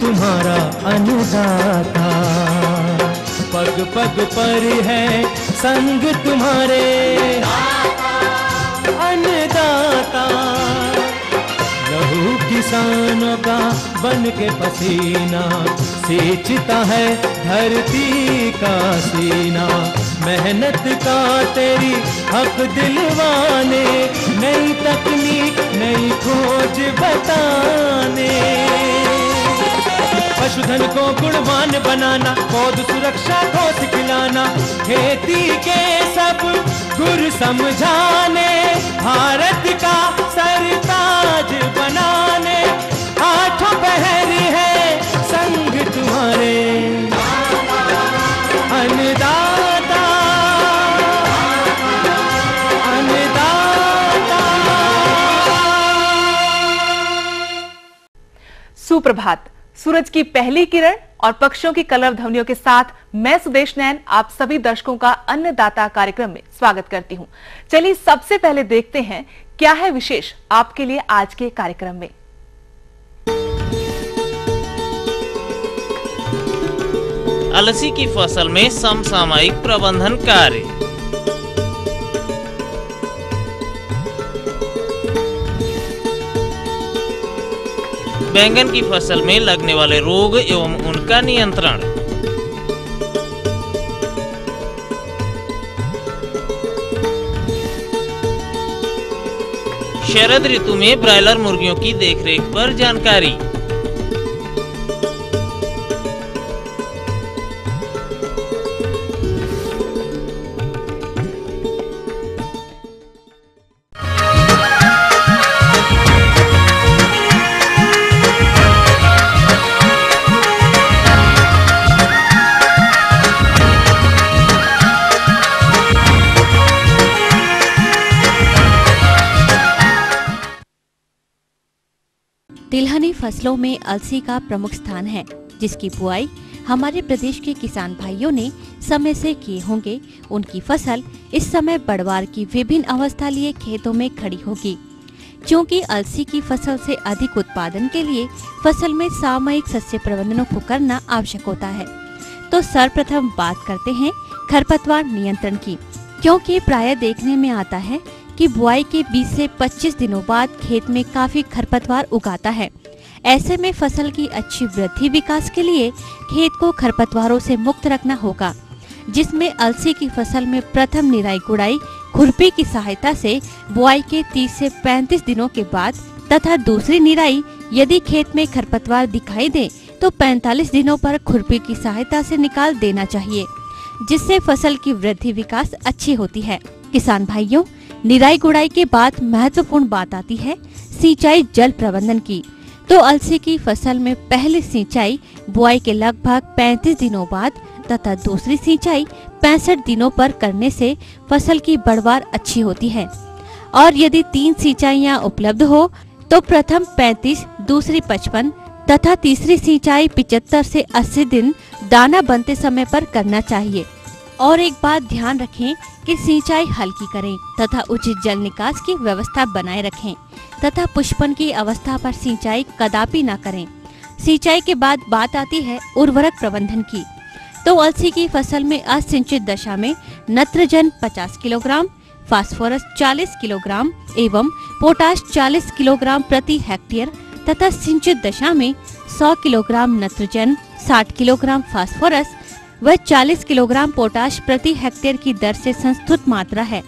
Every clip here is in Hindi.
तुम्हारा अन्नदाता। पग पग पर है संग तुम्हारे अन्नदाता। लहू किसानों का बन के पसीना सींचता है धरती का सीना। मेहनत का तेरी हक दिलवाने, नई तकनीक नई खोज बताने। पशुधन को गुणवान बनाना, पौध सुरक्षा को सिखलाना, खेती के सब गुर समझाने, भारत का सरताज बनाने। आठों पहर है संग तुम्हारे अन्नदाता अन्नदाता। सुप्रभात। सूरज की पहली किरण और पक्षियों की कलर ध्वनियों के साथ मैं सुदेश नैन आप सभी दर्शकों का अन्नदाता कार्यक्रम में स्वागत करती हूं। चलिए सबसे पहले देखते हैं क्या है विशेष आपके लिए आज के कार्यक्रम में। अलसी की फसल में समसामयिक प्रबंधन कार्य। बैंगन की फसल में लगने वाले रोग एवं उनका नियंत्रण। शरद ऋतु में ब्रायलर मुर्गियों की देखरेख पर जानकारी। तिलहनी फसलों में अलसी का प्रमुख स्थान है, जिसकी बुआई हमारे प्रदेश के किसान भाइयों ने समय से किए होंगे। उनकी फसल इस समय बढ़वार की विभिन्न अवस्था लिए खेतों में खड़ी होगी। क्योंकि अलसी की फसल से अधिक उत्पादन के लिए फसल में सामयिक सस्य प्रबंधनों को करना आवश्यक होता है। तो सर्वप्रथम बात करते हैं खरपतवार नियंत्रण की, क्योंकि प्रायः देखने में आता है कि बुआई के 20 से 25 दिनों बाद खेत में काफी खरपतवार उगाता है। ऐसे में फसल की अच्छी वृद्धि विकास के लिए खेत को खरपतवारों से मुक्त रखना होगा, जिसमें अलसी की फसल में प्रथम निराई गुड़ाई खुरपी की सहायता से बुआई के 30 से 35 दिनों के बाद तथा दूसरी निराई यदि खेत में खरपतवार दिखाई दे तो 45 दिनों पर खुरपी की सहायता से निकाल देना चाहिए, जिससे फसल की वृद्धि विकास अच्छी होती है। किसान भाइयों, निराई गुड़ाई के बाद महत्वपूर्ण बात आती है सिंचाई जल प्रबंधन की। तो अलसी की फसल में पहली सिंचाई बुआई के लगभग 35 दिनों बाद तथा दूसरी सिंचाई 65 दिनों पर करने से फसल की बढ़वार अच्छी होती है। और यदि 3 सिंचाइयां उपलब्ध हो तो प्रथम 35, दूसरी 55 तथा तीसरी सिंचाई 75 से 80 दिन दाना बनते समय पर करना चाहिए। और एक बात ध्यान रखें कि सिंचाई हल्की करें तथा उचित जल निकास की व्यवस्था बनाए रखें तथा पुष्पन की अवस्था पर सिंचाई कदापि न करें। सिंचाई के बाद बात आती है उर्वरक प्रबंधन की। तो अलसी की फसल में असिंचित दशा में नत्रजन 50 किलोग्राम, फास्फोरस 40 किलोग्राम एवं पोटाश 40 किलोग्राम प्रति हेक्टेयर तथा सिंचित दशा में 100 किलोग्राम नत्रजन, 60 किलोग्राम फास्फोरस व 40 किलोग्राम पोटाश प्रति हेक्टेयर की दर से संस्तुत मात्रा है,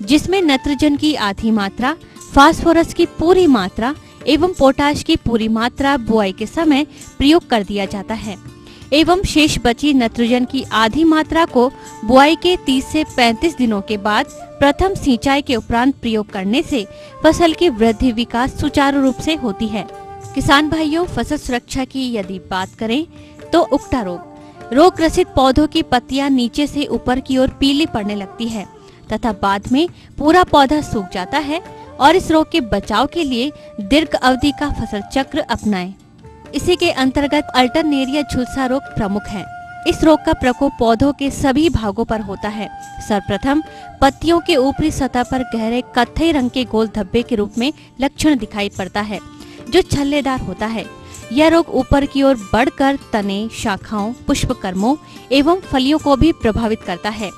जिसमें नत्रजन की आधी मात्रा, फास्फोरस की पूरी मात्रा एवं पोटाश की पूरी मात्रा बुआई के समय प्रयोग कर दिया जाता है एवं शेष बची नत्रजन की आधी मात्रा को बुआई के 30 से 35 दिनों के बाद प्रथम सिंचाई के उपरांत प्रयोग करने से फसल की वृद्धि विकास सुचारू रूप से होती है। किसान भाइयों, फसल सुरक्षा की यदि बात करें तो उकटा रोग ग्रसित पौधों की पत्तियां नीचे से ऊपर की ओर पीली पड़ने लगती है तथा बाद में पूरा पौधा सूख जाता है। और इस रोग के बचाव के लिए दीर्घ अवधि का फसल चक्र अपनाएं। इसी के अंतर्गत अल्टरनेरिया झुलसा रोग प्रमुख है। इस रोग का प्रकोप पौधों के सभी भागों पर होता है। सर्वप्रथम पत्तियों के ऊपरी सतह पर गहरे कत्थई रंग के गोल धब्बे के रूप में लक्षण दिखाई पड़ता है, जो छल्लेदार होता है। यह रोग ऊपर की ओर बढ़कर तने, शाखाओं, पुष्पकर्मों एवं फलियों को भी प्रभावित करता है।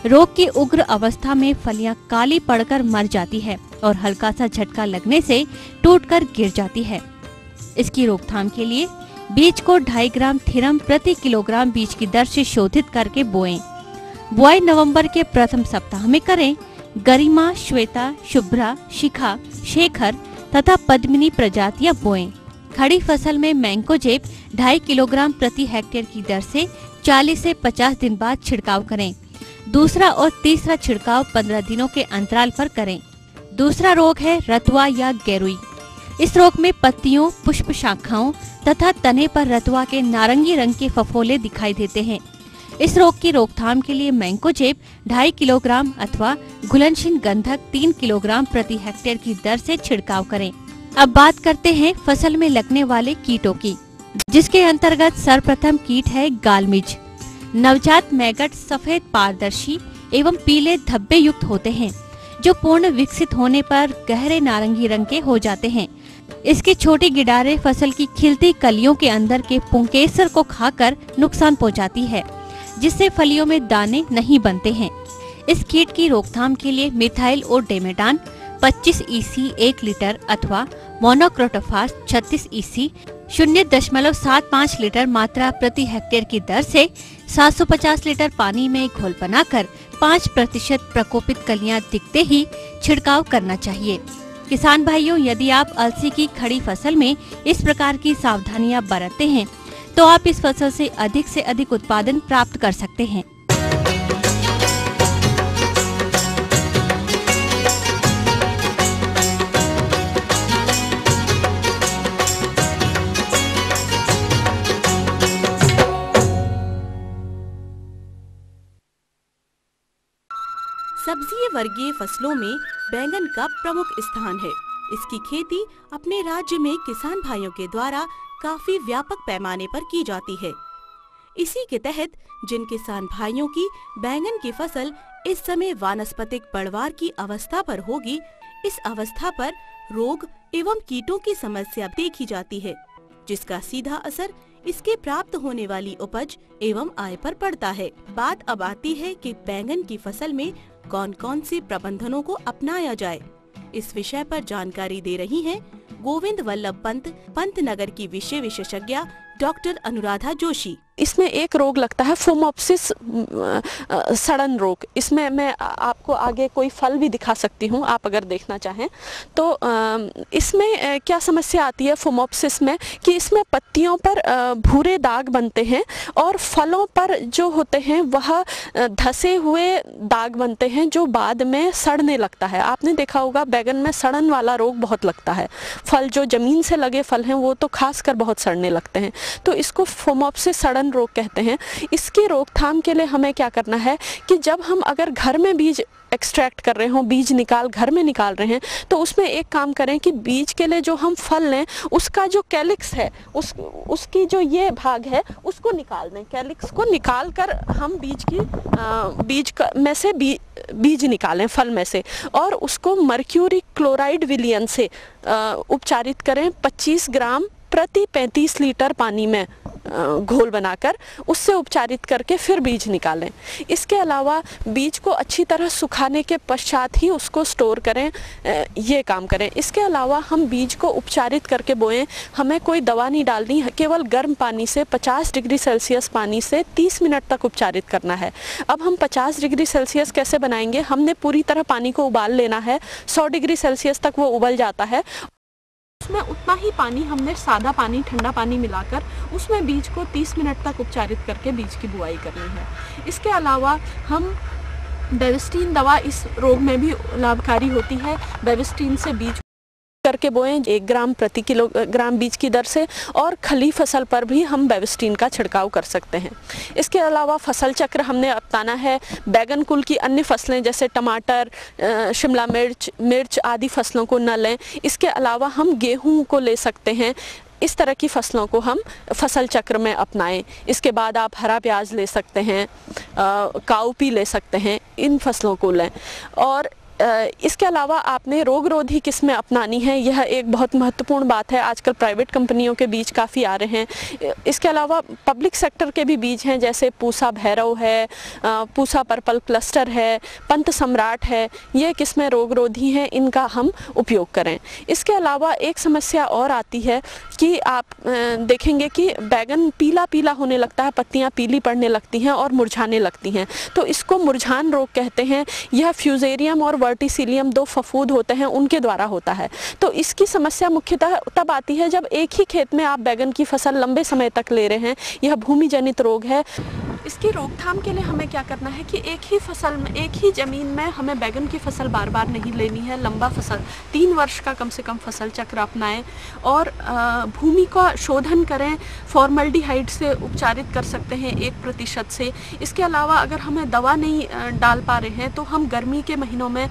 रोग की उग्र अवस्था में फलियां काली पड़कर मर जाती है और हल्का सा झटका लगने से टूटकर गिर जाती है। इसकी रोकथाम के लिए बीज को 2.5 ग्राम थिरम प्रति किलोग्राम बीज की दर से शोधित करके बोएं। बुआई नवंबर के प्रथम सप्ताह में करें। गरिमा, श्वेता, शुभ्रा, शिखा, शेखर तथा पद्मिनी प्रजातियां बोएं। खड़ी फसल में मैंकोजेब 2.5 किलोग्राम प्रति हेक्टेयर की दर से 40 से 50 दिन बाद छिड़काव करें। दूसरा और तीसरा छिड़काव 15 दिनों के अंतराल पर करें। दूसरा रोग है रतुआ या गेरुई। इस रोग में पत्तियों, पुष्प शाखाओं तथा तने पर रतुआ के नारंगी रंग के फफोले दिखाई देते हैं। इस रोग की रोकथाम के लिए मैंकोजेब 2.5 किलोग्राम अथवा घुलनशील गंधक 3 किलोग्राम प्रति हेक्टेयर की दर से छिड़काव करें। अब बात करते हैं फसल में लगने वाले कीटों की, जिसके अंतर्गत सर्वप्रथम कीट है गालमिज। नवजात मैगट सफेद पारदर्शी एवं पीले धब्बे युक्त होते हैं, जो पूर्ण विकसित होने पर गहरे नारंगी रंग के हो जाते हैं। इसकी छोटी गिडारें फसल की खिलती कलियों के अंदर के पुंकेसर को खाकर नुकसान पहुंचाती है, जिससे फलियों में दाने नहीं बनते हैं। इस कीट की रोकथाम के लिए मिथाइल और डेमेटान 25 EC 1 लीटर अथवा मोनोक्रोटोफास 36 EC 0.75 लीटर मात्रा प्रति हेक्टेयर की दर से 750 लीटर पानी में घोल बनाकर 5% प्रकोपित कलियां दिखते ही छिड़काव करना चाहिए। किसान भाइयों, यदि आप अलसी की खड़ी फसल में इस प्रकार की सावधानियां बरतते हैं तो आप इस फसल से अधिक उत्पादन प्राप्त कर सकते हैं। सब्जी वर्गीय फसलों में बैंगन का प्रमुख स्थान है। इसकी खेती अपने राज्य में किसान भाइयों के द्वारा काफी व्यापक पैमाने पर की जाती है। इसी के तहत जिन किसान भाइयों की बैंगन की फसल इस समय वानस्पतिक बढ़वार की अवस्था पर होगी, इस अवस्था पर रोग एवं कीटों की समस्या देखी जाती है, जिसका सीधा असर इसके प्राप्त होने वाली उपज एवं आय पर पड़ता है। बात अब आती है कि बैंगन की फसल में कौन कौन से प्रबंधनों को अपनाया जाए। इस विषय पर जानकारी दे रही हैं गोविंद वल्लभ पंतनगर की विषय विशेषज्ञ डॉक्टर अनुराधा जोशी। इसमें एक रोग लगता है फोमोप्सिस सड़न रोग। इसमें मैं आपको आगे कोई फल भी दिखा सकती हूँ, आप अगर देखना चाहें तो। इसमें क्या समस्या आती है फोमोप्सिस में कि इसमें पत्तियों पर भूरे दाग बनते हैं और फलों पर जो होते हैं वह धसे हुए दाग बनते हैं, जो बाद में सड़ने लगता है। आपने देखा होगा बैगन में सड़न वाला रोग बहुत लगता है। फल जो जमीन से लगे फल हैं वो तो खासकर बहुत सड़ने लगते हैं, तो इसको फोमोप्सिस सड़न रोग कहते हैं। इसकी रोकथाम के लिए हमें क्या करना है कि जब हम अगर घर में बीज एक्सट्रैक्ट कर रहे हों, बीज घर में निकाल रहे हैं, तो उसमें एक काम करें कि बीज के लिए जो हम फल लें उसका जो कैलिक्स है उसकी जो ये भाग है उसको निकाल दें। कैलिक्स को निकाल कर हम बीज निकालें फल में से, और उसको मर्क्यूरी क्लोराइड विलयन से उपचारित करें 25 ग्राम प्रति 35 लीटर पानी में घोल बनाकर, उससे उपचारित करके फिर बीज निकालें। इसके अलावा बीज को अच्छी तरह सुखाने के पश्चात ही उसको स्टोर करें, ये काम करें। इसके अलावा हम बीज को उपचारित करके बोएं। हमें कोई दवा नहीं डालनी, केवल गर्म पानी से 50 डिग्री सेल्सियस पानी से 30 मिनट तक उपचारित करना है। अब हम 50 डिग्री सेल्सियस कैसे बनाएंगे? हमने पूरी तरह पानी को उबाल लेना है, 100 डिग्री सेल्सियस तक वो उबल जाता है। उसमें उतना ही पानी हमने सादा पानी, ठंडा पानी मिलाकर उसमें बीज को 30 मिनट तक उपचारित करके बीज की बुआई करनी है। इसके अलावा हम बेविस्टीन दवा इस रोग में भी लाभकारी होती है। बेविस्टीन से बीज करके बोएं 1 ग्राम प्रति किलोग्राम बीज की दर से, और खली फसल पर भी हम बेविस्टीन का छिड़काव कर सकते हैं। इसके अलावा फसल चक्र हमने अपनाना है। बैगन कुल की अन्य फसलें जैसे टमाटर, शिमला मिर्च आदि फसलों को न लें। इसके अलावा हम गेहूं को ले सकते हैं। इस तरह की फसलों को हम फसल चक्र में अपनाएं। इसके बाद आप हरा प्याज ले सकते हैं, काउपी ले सकते हैं, इन फसलों को लें। और इसके अलावा आपने रोगरोधी किस्में अपनानी है, यह एक बहुत महत्वपूर्ण बात है। आजकल प्राइवेट कंपनियों के बीज काफ़ी आ रहे हैं। इसके अलावा पब्लिक सेक्टर के भी बीज हैं, जैसे पूसा भैरव है, पूसा पर्पल क्लस्टर है, पंत सम्राट है। ये किस्में रोगरोधी हैं, इनका हम उपयोग करें। इसके अलावा एक समस्या और आती है कि आप देखेंगे कि बैगन पीला पीला होने लगता है, पत्तियां पीली पड़ने लगती हैं और मुरझाने लगती हैं, तो इसको मुरझान रोग कहते हैं। यह फ्यूजेरियम और वर्टिसिलियम, दो फफूंद होते हैं, उनके द्वारा होता है। तो इसकी समस्या मुख्यतः तब आती है जब एक ही खेत में आप बैगन की फसल लंबे समय तक ले रहे हैं। यह भूमि जनित रोग है। इसकी रोकथाम के लिए हमें क्या करना है कि एक ही फसल में, एक ही ज़मीन में हमें बैगन की फसल बार बार नहीं लेनी है। लंबा फसल 3 वर्ष का कम से कम फसल चक्र अपनाएं और भूमि का शोधन करें। फॉर्मल्डिहाइड से उपचारित कर सकते हैं 1% से। इसके अलावा अगर हमें दवा नहीं डाल पा रहे हैं तो हम गर्मी के महीनों में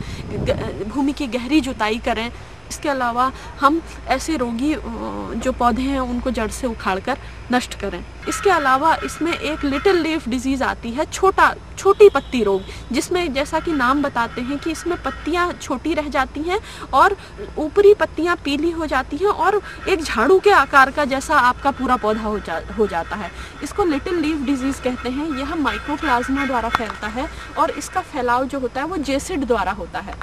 भूमि की गहरी जुताई करें। इसके अलावा हम ऐसे रोगी जो पौधे हैं उनको जड़ से उखाड़कर नष्ट करें। इसके अलावा इसमें एक लिटिल लीफ डिजीज़ आती है, छोटी पत्ती रोग, जिसमें जैसा कि नाम बताते हैं कि इसमें पत्तियां छोटी रह जाती हैं और ऊपरी पत्तियां पीली हो जाती हैं और एक झाड़ू के आकार का जैसा आपका पूरा पौधा हो जाता है। इसको लिटिल लीफ डिजीज़ कहते हैं। यह माइकोप्लाज्मा द्वारा फैलता है और इसका फैलाव जो होता है वो जेसिड द्वारा होता है।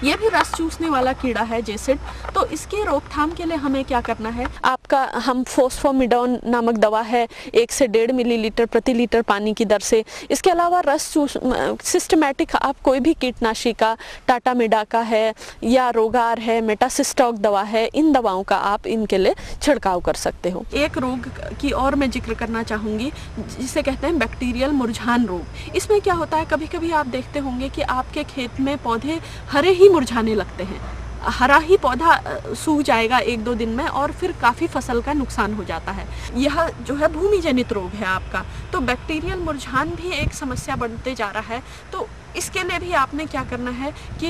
ये भी रस चूसने वाला कीड़ा है जेसिड। तो इसके रोकथाम के लिए हमें क्या करना है, आपका हम फोस्फोमिडोन नामक दवा है 1 से 1.5 मिलीलीटर प्रति लीटर पानी की दर से। इसके अलावा रस चूस सिस्टमैटिक आप कोई भी कीटनाशी का, टाटा मिडा का है या रोगार है, मेटासिस्टॉक दवा है, इन दवाओं का आप इनके लिए छिड़काव कर सकते हो। एक रोग की और मैं जिक्र करना चाहूँगी जिसे कहते हैं बैक्टीरियल मुरझान रोग। इसमें क्या होता है, कभी कभी आप देखते होंगे कि आपके खेत में पौधे हरे ही मुरझाने लगते हैं। हरा ही पौधा सूख जाएगा 1-2 दिन में और फिर काफ़ी फसल का नुकसान हो जाता है। यह जो है भूमि जनित रोग है आपका। तो बैक्टीरियल मुरझान भी एक समस्या बनते जा रहा है। तो इसके लिए भी आपने क्या करना है कि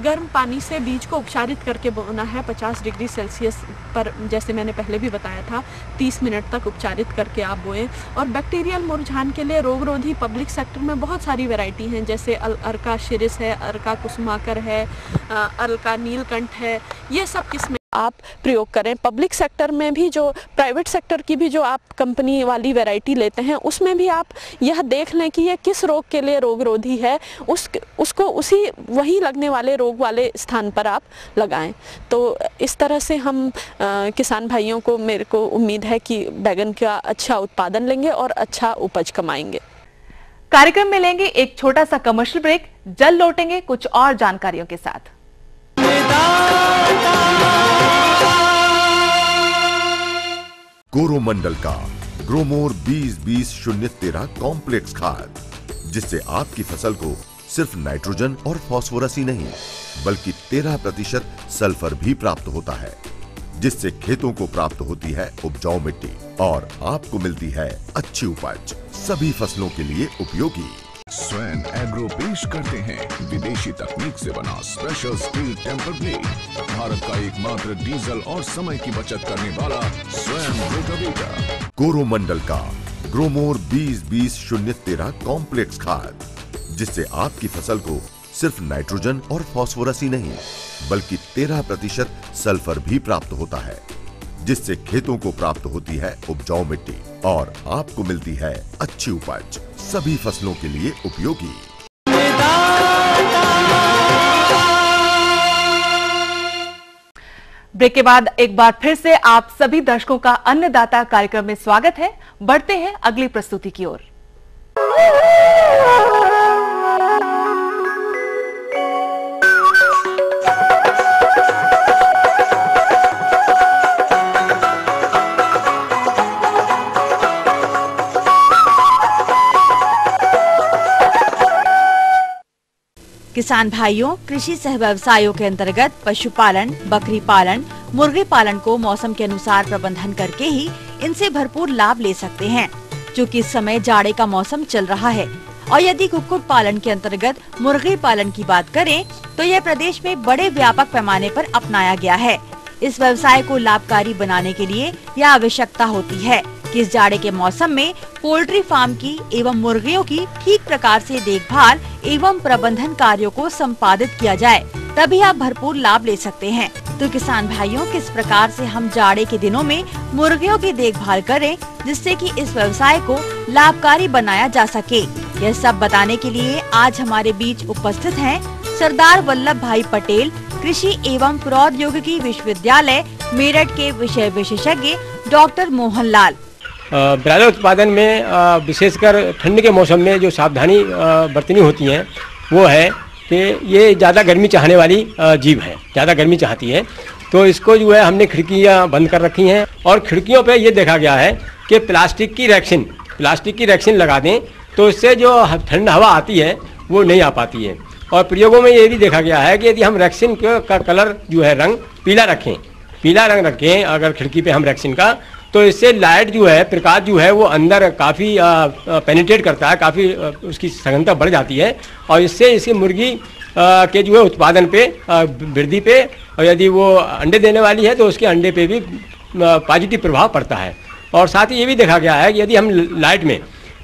गर्म पानी से बीज को उपचारित करके बोना है 50 डिग्री सेल्सियस पर, जैसे मैंने पहले भी बताया था 30 मिनट तक उपचारित करके आप बोएं। और बैक्टीरियल मुरझान के लिए रोगरोधी पब्लिक सेक्टर में बहुत सारी वैरायटी हैं, जैसे अर्का शिरिस है, अर्का कुसुमाकर है, अर्का नीलकंठ है। ये सब किस्में आप प्रयोग करें। पब्लिक सेक्टर में भी, जो प्राइवेट सेक्टर की भी जो आप कंपनी वाली वैरायटी लेते हैं, उसमें भी आप यह देख लें कि यह किस रोग के लिए रोगरोधी है, उसको उसी वही लगने वाले रोग वाले स्थान पर आप लगाएं। तो इस तरह से हम किसान भाइयों को, मेरे को उम्मीद है कि बैगन का अच्छा उत्पादन लेंगे और अच्छा उपज कमाएंगे। कार्यक्रम में लेंगे एक छोटा सा कमर्शियल ब्रेक, जल्द लौटेंगे कुछ और जानकारियों के साथ। कोरोमंडल का ग्रोमोर 20-20-013 कॉम्प्लेक्स खाद, जिससे आपकी फसल को सिर्फ नाइट्रोजन और फास्फोरस ही नहीं बल्कि 13% सल्फर भी प्राप्त होता है, जिससे खेतों को प्राप्त होती है उपजाऊ मिट्टी और आपको मिलती है अच्छी उपज, सभी फसलों के लिए उपयोगी। स्वयं एग्रो पेश करते हैं विदेशी तकनीक से बना special steel temper blade, Bharat का एकमात्र डीजल और समय की बचत करने वाला स्वयं रोटावेटर। कोरोमंडल का ग्रोमोर 20-20-013 कॉम्प्लेक्स खाद, जिससे आपकी फसल को सिर्फ नाइट्रोजन और फास्फोरस ही नहीं बल्कि 13% सल्फर भी प्राप्त होता है, जिससे खेतों को प्राप्त होती है उपजाऊ मिट्टी और आपको मिलती है अच्छी उपज, सभी फसलों के लिए उपयोगी। ब्रेक के बाद एक बार फिर से आप सभी दर्शकों का अन्नदाता कार्यक्रम में स्वागत है। बढ़ते हैं अगली प्रस्तुति की ओर। किसान भाइयों, कृषि सह व्यवसायों के अंतर्गत पशुपालन, बकरी पालन, मुर्गी पालन को मौसम के अनुसार प्रबंधन करके ही इनसे भरपूर लाभ ले सकते हैं। चूँकि इस समय जाड़े का मौसम चल रहा है और यदि कुक्कुट पालन के अंतर्गत मुर्गी पालन की बात करें तो यह प्रदेश में बड़े व्यापक पैमाने पर अपनाया गया है। इस व्यवसाय को लाभकारी बनाने के लिए यह आवश्यकता होती है कि इस जाड़े के मौसम में पोल्ट्री फार्म की एवं मुर्गियों की ठीक प्रकार से देखभाल एवं प्रबंधन कार्यों को संपादित किया जाए, तभी आप भरपूर लाभ ले सकते हैं। तो किसान भाइयों, किस प्रकार से हम जाड़े के दिनों में मुर्गियों की देखभाल करें जिससे कि इस व्यवसाय को लाभकारी बनाया जा सके, यह सब बताने के लिए आज हमारे बीच उपस्थित हैं सरदार वल्लभ भाई पटेल, कृषि एवं प्रौद्योगिकी विश्वविद्यालय मेरठ के विषय विशेषज्ञ डॉक्टर मोहन लाल। ब्रायलर उत्पादन में विशेषकर ठंड के मौसम में जो सावधानी बरतनी होती है वो है कि ये ज़्यादा गर्मी चाहने वाली जीव है, ज़्यादा गर्मी चाहती है। तो इसको जो है हमने खिड़कियाँ बंद कर रखी हैं और खिड़कियों पे ये देखा गया है कि प्लास्टिक की रैक्सीन लगा दें तो इससे जो ठंड हवा आती है वो नहीं आ पाती है। और प्रयोगों में ये भी देखा गया है कि यदि हम रैक्सीन का कलर जो है रंग पीला रंग रखें अगर खिड़की पे हम रैक्सीन का, तो इससे लाइट जो है, प्रकाश जो है वो अंदर काफ़ी पेनिट्रेट करता है, काफ़ी उसकी सघनता बढ़ जाती है और इससे इसकी मुर्गी के जो है उत्पादन पे, वृद्धि पे, और यदि वो अंडे देने वाली है तो उसके अंडे पे भी पॉजिटिव प्रभाव पड़ता है। और साथ ही ये भी देखा गया है कि यदि हम लाइट में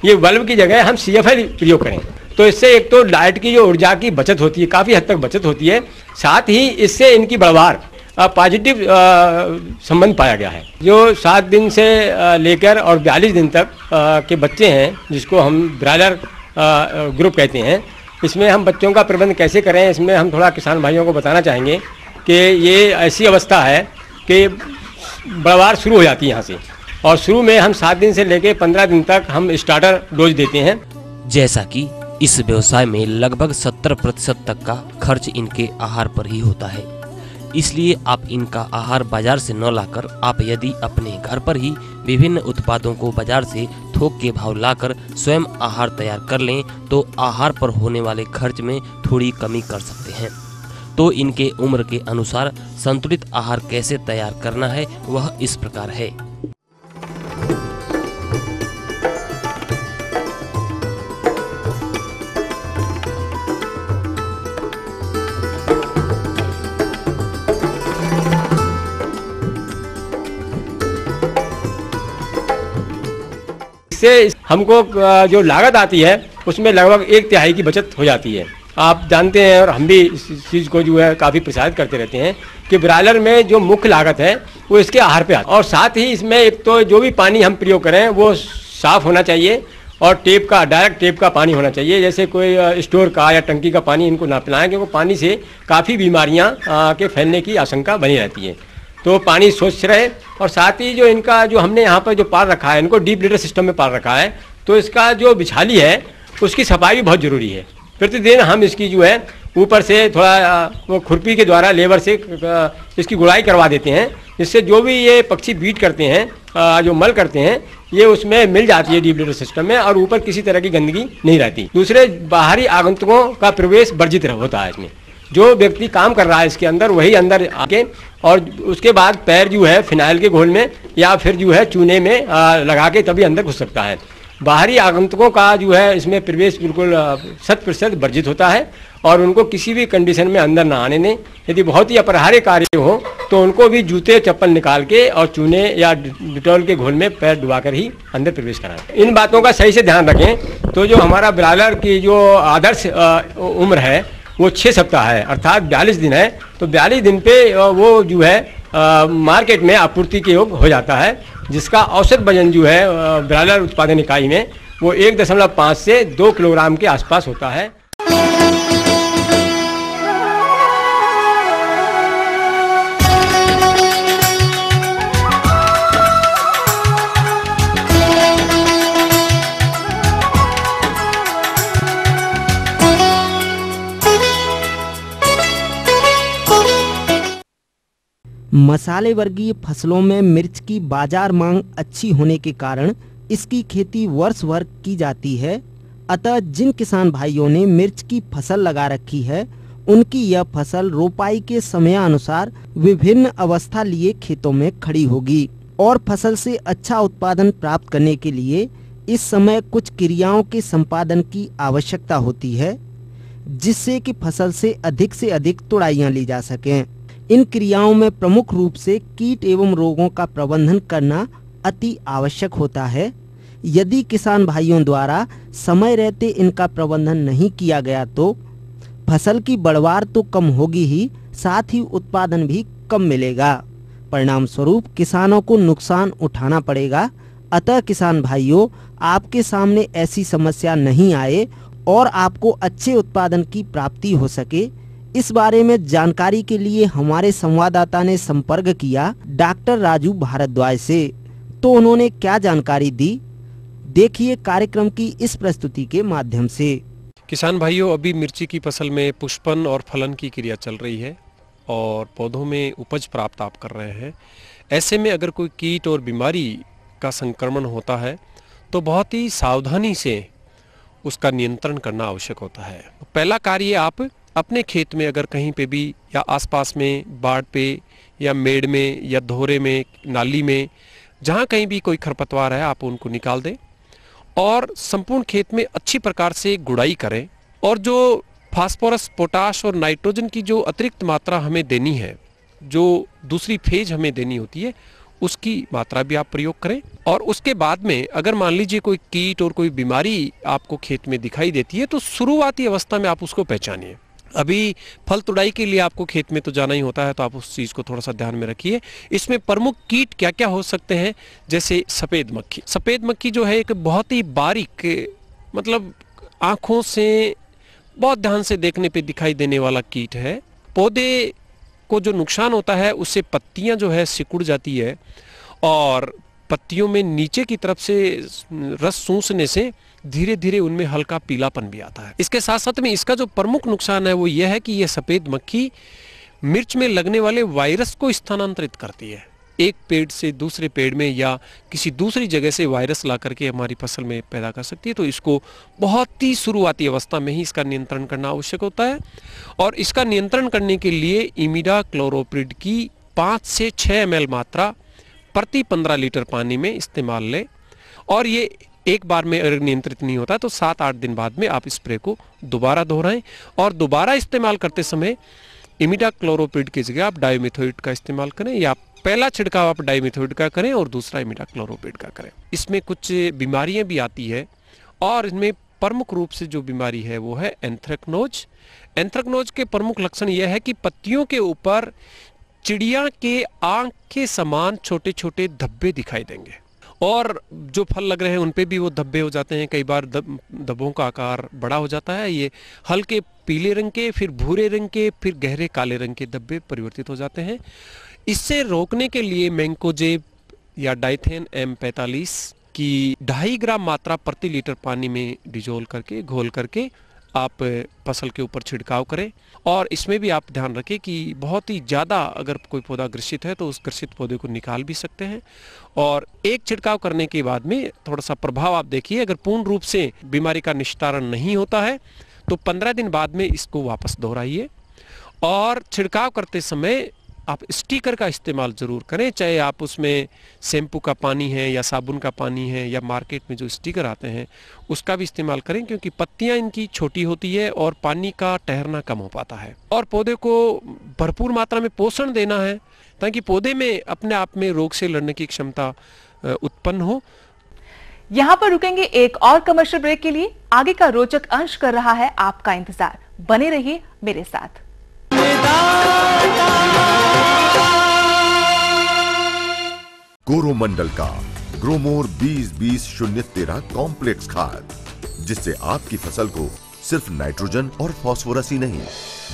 ये बल्ब की जगह हम CFL प्रयोग करें तो इससे एक तो लाइट की जो ऊर्जा की बचत होती है, काफ़ी हद तक बचत होती है, साथ ही इससे इनकी बढ़वार पॉजिटिव संबंध पाया गया है। जो 7 दिन से लेकर और 42 दिन तक के बच्चे हैं जिसको हम ब्रायलर ग्रुप कहते हैं, इसमें हम बच्चों का प्रबंध कैसे करें, इसमें हम थोड़ा किसान भाइयों को बताना चाहेंगे कि ये ऐसी अवस्था है कि बढ़वार शुरू हो जाती है यहाँ से, और शुरू में हम 7 दिन से लेकर 15 दिन तक हम स्टार्टर डोज देते हैं। जैसा कि इस व्यवसाय में लगभग 70% तक का खर्च इनके आहार पर ही होता है, इसलिए आप इनका आहार बाजार से न लाकर आप यदि अपने घर पर ही विभिन्न उत्पादों को बाजार से थोक के भाव लाकर स्वयं आहार तैयार कर लें तो आहार पर होने वाले खर्च में थोड़ी कमी कर सकते हैं। तो इनके उम्र के अनुसार संतुलित आहार कैसे तैयार करना है वह इस प्रकार है। इससे हमको जो लागत आती है उसमें लगभग 1/3 की बचत हो जाती है। आप जानते हैं और हम भी इस चीज़ को जो है काफ़ी प्रसारित करते रहते हैं कि ब्रायलर में जो मुख्य लागत है वो इसके आहार पे आता है, और साथ ही इसमें एक तो जो भी पानी हम प्रयोग करें वो साफ़ होना चाहिए और डायरेक्ट टेप का पानी होना चाहिए। जैसे कोई स्टोर का या टंकी का पानी इनको ना पिलाएं, क्योंकि पानी से काफ़ी बीमारियाँ के फैलने की आशंका बनी रहती है। तो पानी स्वच्छ रहे, और साथ ही जो इनका जो हमने यहाँ पर जो पाल रखा है, इनको डीप लिटर सिस्टम में पाल रखा है, तो इसका जो बिछाली है उसकी सफाई भी बहुत ज़रूरी है। प्रतिदिन हम इसकी जो है ऊपर से थोड़ा वो खुरपी के द्वारा लेबर से इसकी गुड़ाई करवा देते हैं, जिससे जो भी ये पक्षी बीट करते हैं, जो मल करते हैं, ये उसमें मिल जाती है डीप लिटर सिस्टम में, और ऊपर किसी तरह की गंदगी नहीं रहती। दूसरे बाहरी आगंतुकों का प्रवेश वर्जित होता है इसमें। जो व्यक्ति काम कर रहा है इसके अंदर वही अंदर आके, और उसके बाद पैर जो है फिनाइल के घोल में या फिर जो है चूने में लगा के तभी अंदर घुस सकता है। बाहरी आगंतुकों का जो है इसमें प्रवेश बिल्कुल 100% वर्जित होता है, और उनको किसी भी कंडीशन में अंदर ना आने दें। यदि बहुत ही अपरिहार्य कार्य हो तो उनको भी जूते चप्पल निकाल के और चूने या डिटॉल के घोल में पैर डुबाकर ही अंदर प्रवेश कराएं। इन बातों का सही से ध्यान रखें। तो जो हमारा ब्रायलर की जो आदर्श उम्र है वो 6 सप्ताह है, अर्थात 42 दिन है। तो 42 दिन पे वो जो है मार्केट में आपूर्ति के योग हो जाता है, जिसका औसत वजन जो है ब्रायलर उत्पादन इकाई में वो 1.5 से 2 किलोग्राम के आसपास होता है। मसाले वर्गीय फसलों में मिर्च की बाजार मांग अच्छी होने के कारण इसकी खेती वर्ष भर की जाती है। अतः जिन किसान भाइयों ने मिर्च की फसल लगा रखी है उनकी यह फसल रोपाई के समयानुसार विभिन्न अवस्था लिए खेतों में खड़ी होगी, और फसल से अच्छा उत्पादन प्राप्त करने के लिए इस समय कुछ क्रियाओं के संपादन की आवश्यकता होती है, जिससे कि फसल से अधिक तुड़ाइयाँ ली जा सकें। इन क्रियाओं में प्रमुख रूप से कीट एवं रोगों का प्रबंधन करना अति आवश्यक होता है। यदि किसान भाइयों द्वारा समय रहते इनका प्रबंधन नहीं किया गया तो फसल की बढ़वार तो कम होगी ही, साथ ही उत्पादन भी कम मिलेगा। परिणाम स्वरूप किसानों को नुकसान उठाना पड़ेगा। अतः किसान भाइयों, आपके सामने ऐसी समस्या नहीं आए और आपको अच्छे उत्पादन की प्राप्ति हो सके, इस बारे में जानकारी के लिए हमारे संवाददाता ने संपर्क किया डॉक्टर राजू भारद्वाज से। तो उन्होंने क्या जानकारी दी, देखिए कार्यक्रम की इस प्रस्तुति के माध्यम से। किसान भाइयों, अभी मिर्ची की फसल में पुष्पन और फलन की क्रिया चल रही है और पौधों में उपज प्राप्त आप कर रहे हैं। ऐसे में अगर कोई कीट और बीमारी का संक्रमण होता है तो बहुत ही सावधानी से उसका नियंत्रण करना आवश्यक होता है। पहला कार्य, आप अपने खेत में अगर कहीं पे भी या आसपास में बाड़ पे या मेड़ में या धोरे में, नाली में, जहाँ कहीं भी कोई खरपतवार है आप उनको निकाल दें और संपूर्ण खेत में अच्छी प्रकार से गुड़ाई करें। और जो फास्फोरस, पोटाश और नाइट्रोजन की जो अतिरिक्त मात्रा हमें देनी है, जो दूसरी फेज हमें देनी होती है, उसकी मात्रा भी आप प्रयोग करें। और उसके बाद में अगर मान लीजिए कोई कीट और कोई बीमारी आपको खेत में दिखाई देती है तो शुरुआती अवस्था में आप उसको पहचानिए। अभी फल तुड़ाई के लिए आपको खेत में तो जाना ही होता है, तो आप उस चीज़ को थोड़ा सा ध्यान में रखिए। इसमें प्रमुख कीट क्या क्या हो सकते हैं, जैसे सफ़ेद मक्खी। सफ़ेद मक्खी जो है एक बहुत ही बारीक, मतलब आँखों से बहुत ध्यान से देखने पे दिखाई देने वाला कीट है। पौधे को जो नुकसान होता है उससे पत्तियां जो है सिकुड़ जाती है और पत्तियों में नीचे की तरफ से रस सूंसने से धीरे धीरे उनमें हल्का पीलापन भी आता है। इसके साथ साथ में इसका जो प्रमुख नुकसान है वो यह है कि यह सफ़ेद मक्खी मिर्च में लगने वाले वायरस को स्थानांतरित करती है। एक पेड़ से दूसरे पेड़ में या किसी दूसरी जगह से वायरस ला करके हमारी फसल में पैदा कर सकती है। तो इसको बहुत ही शुरुआती अवस्था में ही इसका नियंत्रण करना आवश्यक होता है। और इसका नियंत्रण करने के लिए इमिडाक्लोरोप्रिड की 5 से 6 ml मात्रा प्रति 15 लीटर पानी में इस्तेमाल लें। और ये एक बार में अगर नियंत्रित नहीं होता तो 7-8 दिन बाद में आप स्प्रे को दोबारा दोहराएं। और दोबारा इस्तेमाल करते समय इमिडाक्लोरोप्रिड की जगह आप डाइमिथोएट का इस्तेमाल करें, या पहला छिड़काव आप डाइमिथोएट का करें और दूसरा इमिडाक्लोरोप्रिड का करें। इसमें कुछ बीमारियां भी आती है और इनमें प्रमुख रूप से जो बीमारी है वो है एंथ्रेक्नोज। एंथ्रेक्नोज के प्रमुख लक्षण यह है कि पत्तियों के ऊपर चिड़िया के आंख के समान छोटे छोटे धब्बे दिखाई देंगे और जो फल लग रहे हैं उन पे भी वो धब्बे हो जाते हैं। कई बार धब्बों का आकार बड़ा हो जाता है। ये हल्के पीले रंग के, फिर भूरे रंग के, फिर गहरे काले रंग के धब्बे परिवर्तित हो जाते हैं। इससे रोकने के लिए मैंकोजेब या डाइथेन M45 की 2.5 ग्राम मात्रा प्रति लीटर पानी में डिजोल करके, घोल करके आप फसल के ऊपर छिड़काव करें। और इसमें भी आप ध्यान रखें कि बहुत ही ज़्यादा अगर कोई पौधा ग्रसित है तो उस ग्रसित पौधे को निकाल भी सकते हैं। और एक छिड़काव करने के बाद में थोड़ा सा प्रभाव आप देखिए। अगर पूर्ण रूप से बीमारी का निस्तारण नहीं होता है तो 15 दिन बाद में इसको वापस दोहराइए। और छिड़काव करते समय आप स्टिकर का इस्तेमाल ज़रूर करें, चाहे आप उसमें शैम्पू का पानी है या साबुन का पानी है या मार्केट में जो स्टिकर आते हैं उसका भी इस्तेमाल करें, क्योंकि पत्तियां इनकी छोटी होती है और पानी का ठहरना कम हो पाता है। और पौधे को भरपूर मात्रा में पोषण देना है ताकि पौधे में अपने आप में रोग से लड़ने की क्षमता उत्पन्न हो। यहाँ पर रुकेंगे एक और कमर्शियल ब्रेक के लिए। आगे का रोचक अंश कर रहा है आपका इंतजार, बने रहिए मेरे साथ। कोरोमंडल का ग्रोमोर 20-20-013 कॉम्प्लेक्स खाद, जिससे आपकी फसल को सिर्फ नाइट्रोजन और फास्फोरस ही नहीं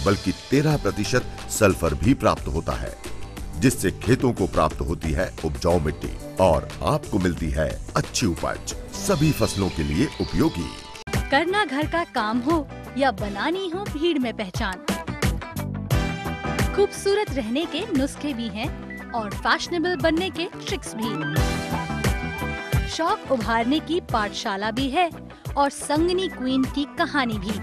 बल्कि 13% सल्फर भी प्राप्त होता है, जिससे खेतों को प्राप्त होती है उपजाऊ मिट्टी और आपको मिलती है अच्छी उपज, सभी फसलों के लिए उपयोगी। करना घर का काम हो या बनानी हो भीड़ में पहचान, खूबसूरत रहने के नुस्खे भी हैं और फैशनेबल बनने के ट्रिक्स भी। शौक उभारने की पाठशाला भी है और संगनी क्वीन की कहानी भी।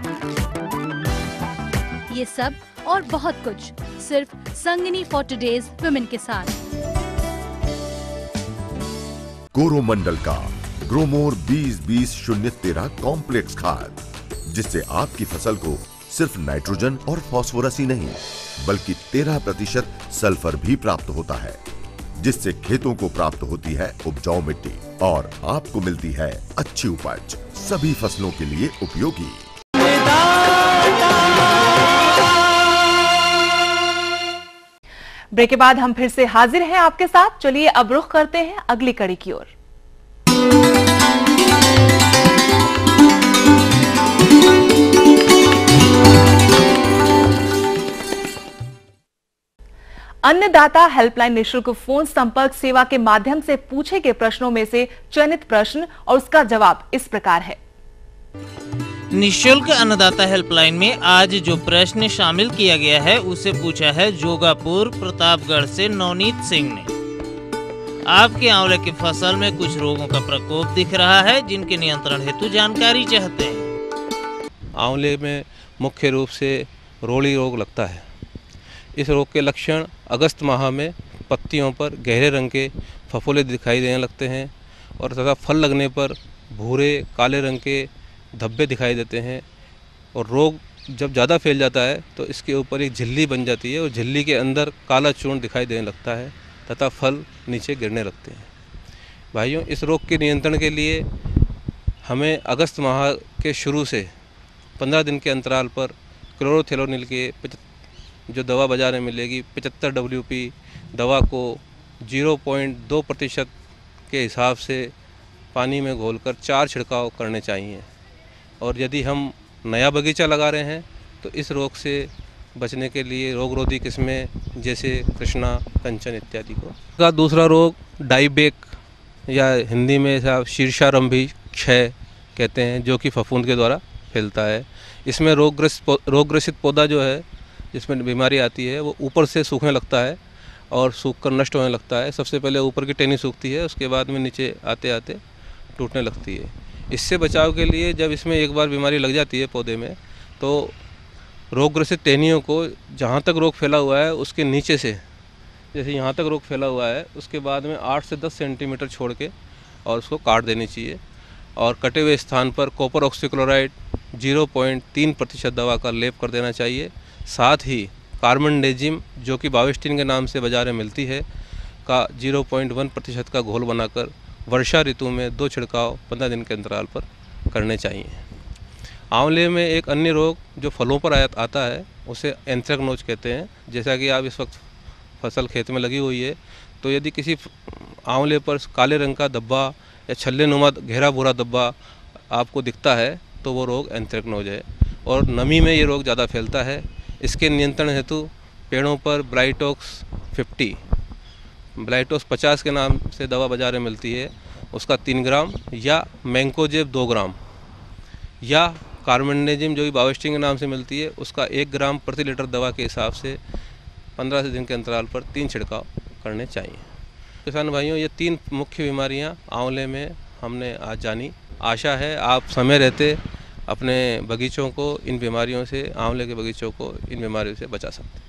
ये सब और बहुत कुछ सिर्फ संगनी फॉर टुडेज वुमेन के साथ। कोरोमंडल का ग्रोमोर 20-20-013 कॉम्प्लेक्स खाद, जिससे आपकी फसल को सिर्फ नाइट्रोजन और फास्फोरस ही नहीं बल्कि 13% सल्फर भी प्राप्त होता है, जिससे खेतों को प्राप्त होती है उपजाऊ मिट्टी और आपको मिलती है अच्छी उपज, सभी फसलों के लिए उपयोगी। ब्रेक के बाद हम फिर से हाजिर हैं आपके साथ। चलिए अब रुख करते हैं अगली कड़ी की ओर। अन्नदाता हेल्पलाइन निःशुल्क फोन संपर्क सेवा के माध्यम से पूछे गए प्रश्नों में से चयनित प्रश्न और उसका जवाब इस प्रकार है। निःशुल्क अन्नदाता हेल्पलाइन में आज जो प्रश्न शामिल किया गया है उसे पूछा है जोगापुर प्रतापगढ़ से नवनीत सिंह ने। आपके आंवले की फसल में कुछ रोगों का प्रकोप दिख रहा है, जिनके नियंत्रण हेतु जानकारी चाहते हैं। आंवले में मुख्य रूप से रोली रोग लगता है। इस रोग के लक्षण अगस्त माह में पत्तियों पर गहरे रंग के फफोले दिखाई देने लगते हैं और तथा फल लगने पर भूरे काले रंग के धब्बे दिखाई देते हैं। और रोग जब ज़्यादा फैल जाता है तो इसके ऊपर एक झिल्ली बन जाती है और झिल्ली के अंदर काला चूर्ण दिखाई देने लगता है तथा फल नीचे गिरने लगते हैं। भाइयों, इस रोग के नियंत्रण के लिए हमें अगस्त माह के शुरू से 15 दिन के अंतराल पर क्लोरोथेलोनिल के जो दवा बाजार में मिलेगी 75 WP दवा को 0.2% के हिसाब से पानी में घोलकर 4 छिड़काव करने चाहिए। और यदि हम नया बगीचा लगा रहे हैं तो इस रोग से बचने के लिए रोगरोधी किस्में जैसे कृष्णा, कंचन इत्यादि को। दूसरा रोग डाईबैक या हिंदी में शीर्षारंभी क्षय कहते हैं, जो कि फफूंद के द्वारा फैलता है। इसमें रोगग्रसित पौधा जो है जिसमें बीमारी आती है वो ऊपर से सूखने लगता है और सूखकर नष्ट होने लगता है। सबसे पहले ऊपर की टहनी सूखती है, उसके बाद में नीचे आते आते टूटने लगती है। इससे बचाव के लिए जब इसमें एक बार बीमारी लग जाती है पौधे में, तो रोगग्रसित टहनियों को जहाँ तक रोग फैला हुआ है उसके नीचे से, जैसे यहाँ तक रोग फैला हुआ है, उसके बाद में 8 से 10 सेंटीमीटर छोड़ के और उसको काट देनी चाहिए। और कटे हुए स्थान पर कॉपर ऑक्सीक्लोराइड 0.3% दवा का लेप कर देना चाहिए। साथ ही कार्बनडेजिम, जो कि बाविस्टिन के नाम से बाजार में मिलती है, का 0.1% का घोल बनाकर वर्षा ऋतु में 2 छिड़काव 15 दिन के अंतराल पर करने चाहिए। आंवले में एक अन्य रोग जो फलों पर आता है उसे एंथ्रेक्नोज कहते हैं। जैसा कि आप इस वक्त फसल खेत में लगी हुई है, तो यदि किसी आंवले पर काले रंग का धब्बा या छल्ले नुमा गहरा भूरा धब्बा आपको दिखता है तो वो रोग एंथ्रेक्नोज है। और नमी में ये रोग ज़्यादा फैलता है। इसके नियंत्रण हेतु पेड़ों पर ब्राइटॉक्स 50 के नाम से दवा बाजार में मिलती है, उसका 3 ग्राम, या मैंकोजेब 2 ग्राम, या कार्बनडेजिम जो भी बाविस्टिन के नाम से मिलती है उसका 1 ग्राम प्रति लीटर दवा के हिसाब से 15 दिन के अंतराल पर 3 छिड़काव करने चाहिए। किसान भाइयों, ये 3 मुख्य बीमारियां आंवले में हमने आज जानी। आशा है आप समय रहते अपने बगीचों को इन बीमारियों से, आंवले के बगीचों को इन बीमारियों से बचा सकते हैं।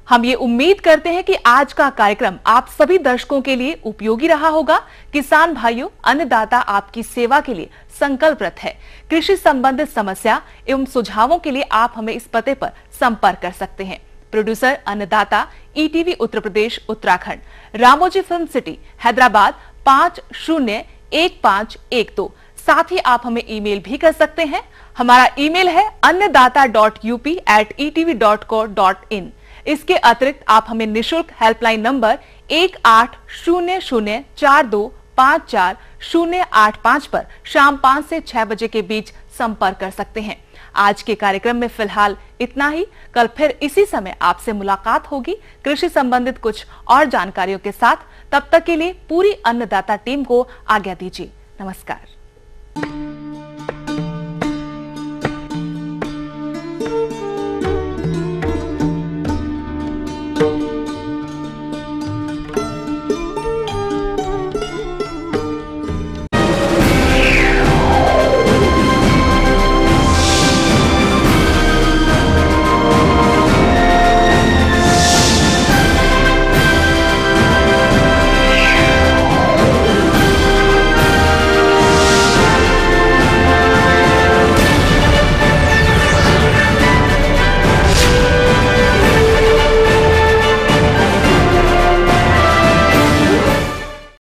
हम ये उम्मीद करते हैं कि आज का कार्यक्रम आप सभी दर्शकों के लिए उपयोगी रहा होगा। किसान भाइयों, अन्नदाता आपकी सेवा के लिए संकल्परत है। कृषि संबंधित समस्या एवं सुझावों के लिए आप हमें इस पते पर संपर्क कर सकते हैं। प्रोड्यूसर अन्नदाता, ETV Uttar Pradesh Uttarakhand, Ramoji film city, Hyderabad 501512। साथ ही आप हमें ईमेल भी कर सकते हैं। हमारा ईमेल है annadata.up@etv.co.in। इसके अतिरिक्त आप हमें निःशुल्क हेल्पलाइन नंबर 180042540885 पर शाम 5 से 6 बजे के बीच संपर्क कर सकते हैं। आज के कार्यक्रम में फिलहाल इतना ही। कल फिर इसी समय आपसे मुलाकात होगी कृषि संबंधित कुछ और जानकारियों के साथ। तब तक के लिए पूरी अन्नदाता टीम को आज्ञा दीजिए। नमस्कार।